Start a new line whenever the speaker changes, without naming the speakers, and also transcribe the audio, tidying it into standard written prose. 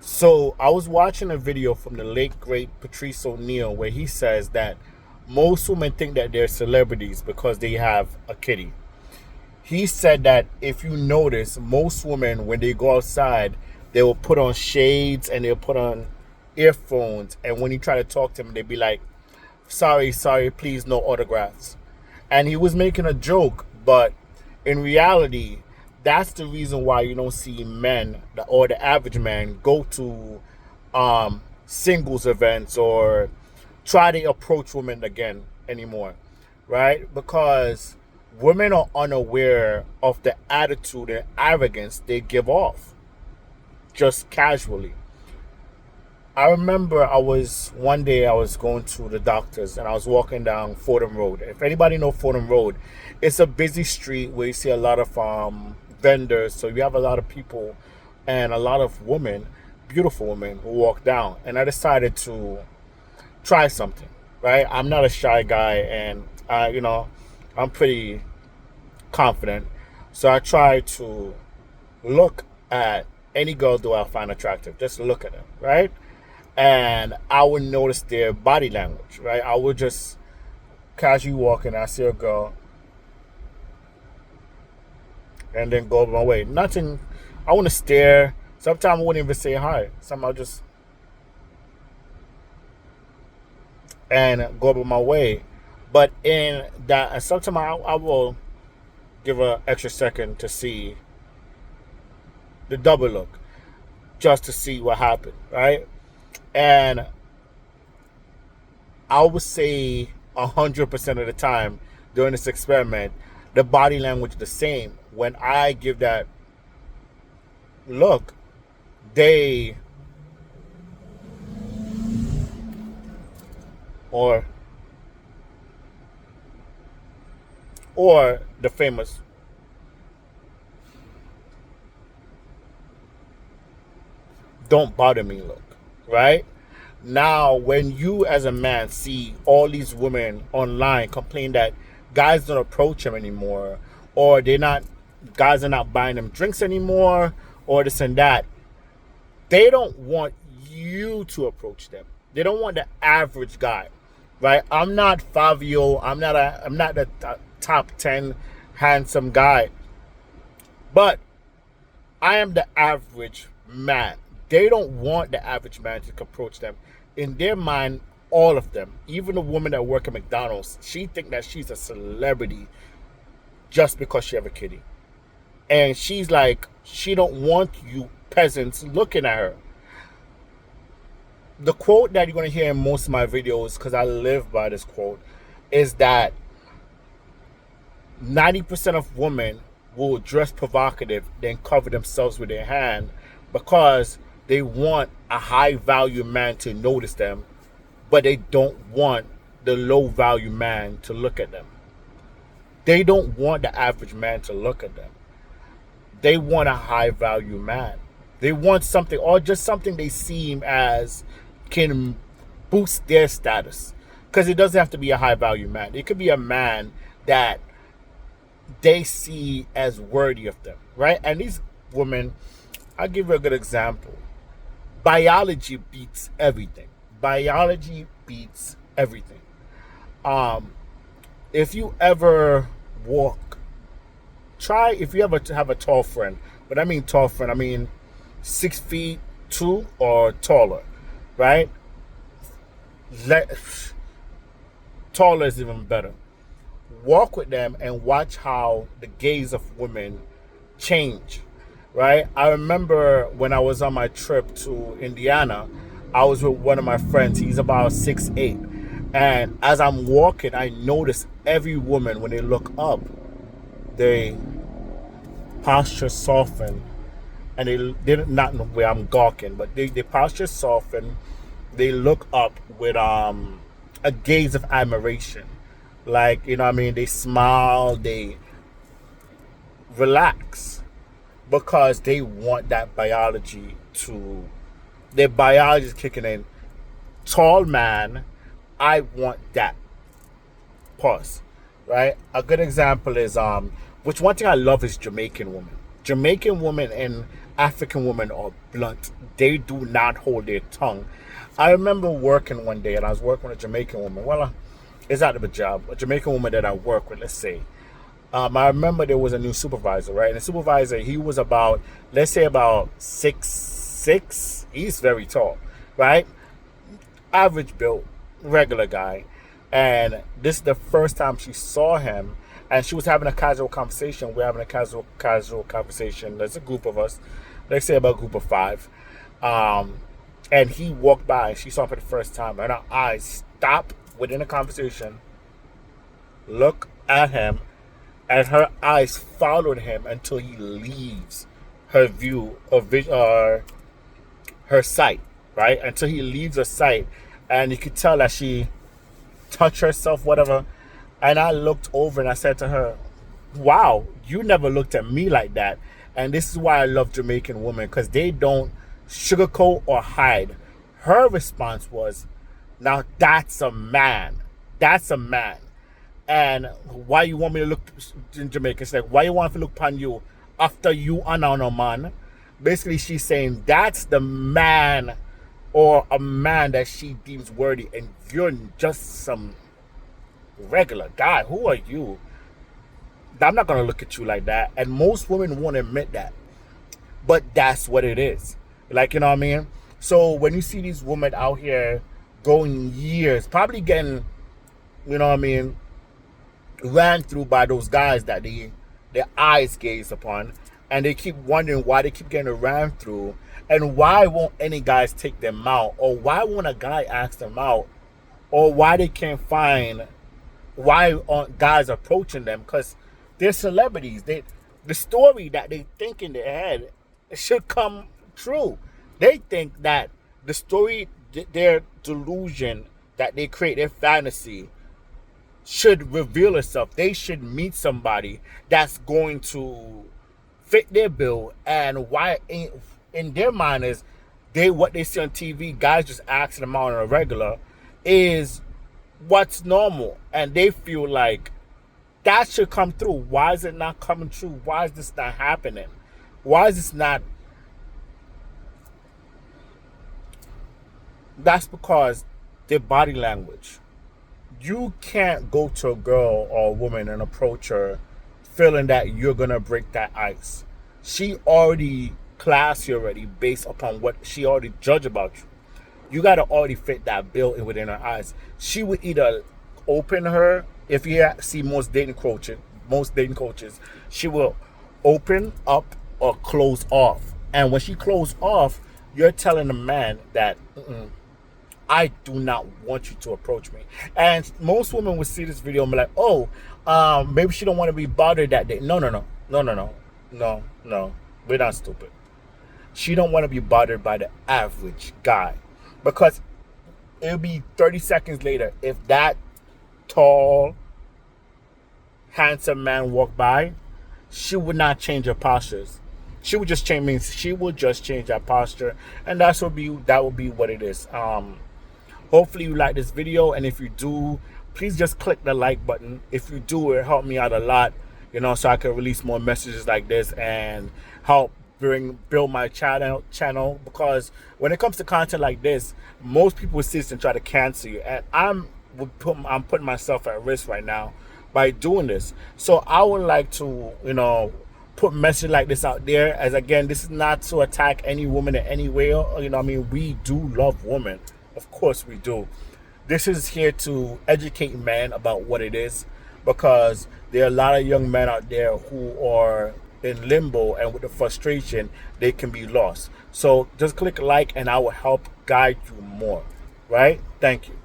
So I was watching a video from the late great Patrice O'Neill where he says that most women think that they're celebrities because they have a kitty. He said that if you notice, most women when they go outside, they will put on shades and they'll put on earphones, and when you try to talk to them, they'll be like, "Sorry, sorry, please, no autographs." And he was making a joke, but in reality, that's the reason why you don't see men or the average man go to singles events or try to approach women again anymore, right? Because women are unaware of the attitude and arrogance they give off just casually. I remember one day I was going to the doctor's and I was walking down Fordham Road. If anybody know Fordham Road, it's a busy street where you see a lot of vendors. So you have a lot of people and a lot of women, beautiful women who walk down. And I decided to try something, right? I'm not a shy guy, and I'm pretty confident. So I tried to look at any girl do I find attractive. Just look at them, right? And I would notice their body language, right? I would just casually walk and I see a girl and then go my way. Nothing, I want to stare. Sometimes I wouldn't even say hi. Sometimes I'll just and go about my way. But in that, and sometimes I will give an extra second to see the double look just to see what happened, right? And I would say 100% of the time during this experiment, the body language is the same. When I give that look, they or the famous "don't bother me" look, right? Now, when you as a man see all these women online complain that guys don't approach them anymore, or they're not, guys are not buying them drinks anymore, or this and that, they don't want you to approach them. They don't want the average guy, right? I'm not Fabio. I'm not the top 10 handsome guy, but I am the average man. They don't want the average man to approach them. In their mind, all of them, even the woman that work at McDonald's, she think that she's a celebrity just because she have a kitty. And she's like, she don't want you peasants looking at her. The quote that you're going to hear in most of my videos, because I live by this quote, is that 90% of women will dress provocative, then cover themselves with their hand because they want a high value man to notice them, but they don't want the low value man to look at them. They don't want the average man to look at them. They want a high value man. They want something, or just something they seem as can boost their status. Because it doesn't have to be a high value man. It could be a man that they see as worthy of them, right? And these women, I'll give you a good example. Biology beats everything. Biology beats everything. Um, if you ever walk, if you ever have a tall friend, but I mean tall friend, I mean 6 feet 2 or taller, right? Let, Taller is even better. Walk with them and watch how the gaze of women change, right? I remember when I was on my trip to Indiana, I was with one of my friends. He's about 6'8". And as I'm walking, I notice every woman, when they look up, they posture soften, and they not know where I'm gawking, but they posture soften. They look up with a gaze of admiration. Like, you know what I mean? They smile, they relax because they want that biology to, their biology is kicking in. Tall man, I want that. Pause. Right? A good example is which one thing I love is Jamaican women. Jamaican women, and African women are blunt. They do not hold their tongue. I remember working one day, and I was working with a Jamaican woman. Well, it's out of a job. A Jamaican woman that I work with, let's say. I remember there was a new supervisor, right? And the supervisor, he was about, let's say about 6'6". He's very tall, right? Average build, regular guy. And this is the first time she saw him, and she was having a casual conversation. We're having a casual conversation. There's a group of us, let's say about a group of 5. And he walked by, and she saw him for the first time, and her eyes stopped within the conversation, look at him, and her eyes followed him until he leaves her view of her sight, right? Until he leaves her sight, and you could tell that she touched herself, whatever. And I looked over and I said to her, "Wow, you never looked at me like that." And this is why I love Jamaican women, because they don't sugarcoat or hide. Her response was, "Now that's a man. That's a man." And why you want me to look in Jamaican? It's like, why you want me to look upon you after you are now a man? Basically, she's saying that's the man, or a man that she deems worthy, and you're just some regular guy. Who are you? I'm not gonna look at you like that. And most women won't admit that, but that's what it is. Like, you know what I mean? So when you see these women out here going years, probably getting, you know what I mean, ran through by those guys that their eyes gaze upon, and they keep wondering why they keep getting ran through, and why won't any guys take them out, or why won't a guy ask them out, or why they can't find, why aren't guys approaching them? Because they're celebrities. The story that they think in their head should come true. They think that the story, their delusion that they create, their fantasy, should reveal itself. They should meet somebody that's going to fit their bill, and why in their mind is what they see on TV, guys just asking them out on a regular, is what's normal, and they feel like that should come through. Why is it not coming true? Why is this not happening? Why is this not? That's because their body language. You can't go to a girl or a woman and approach her feeling that you're gonna break that ice. She already class you already based upon what she already judged about you. You gotta already fit that bill within her eyes. She would either open her, if you see most dating coaches, she will open up or close off. And when she closes off, you're telling the man that I do not want you to approach me. And most women would see this video and be like, "Oh, maybe she don't want to be bothered that day." No. We're not stupid. She don't want to be bothered by the average guy, because it'll be 30 seconds later, if that tall, handsome man walked by, she would not change her postures. She would just change her posture, and that would be what it is. Hopefully you like this video, and if you do, please just click the like button. If you do, it helped me out a lot, so I can release more messages like this and help build my channel. Because when it comes to content like this, most people see this and try to cancel you, and I'm putting myself at risk right now by doing this. So I would like to, put message like this out there. As again, this is not to attack any woman in any way. We do love women. Of course we do. This is here to educate men about what it is, because there are a lot of young men out there who are in limbo, and with the frustration, they can be lost. So just click like, and I will help guide you more. Right? Thank you.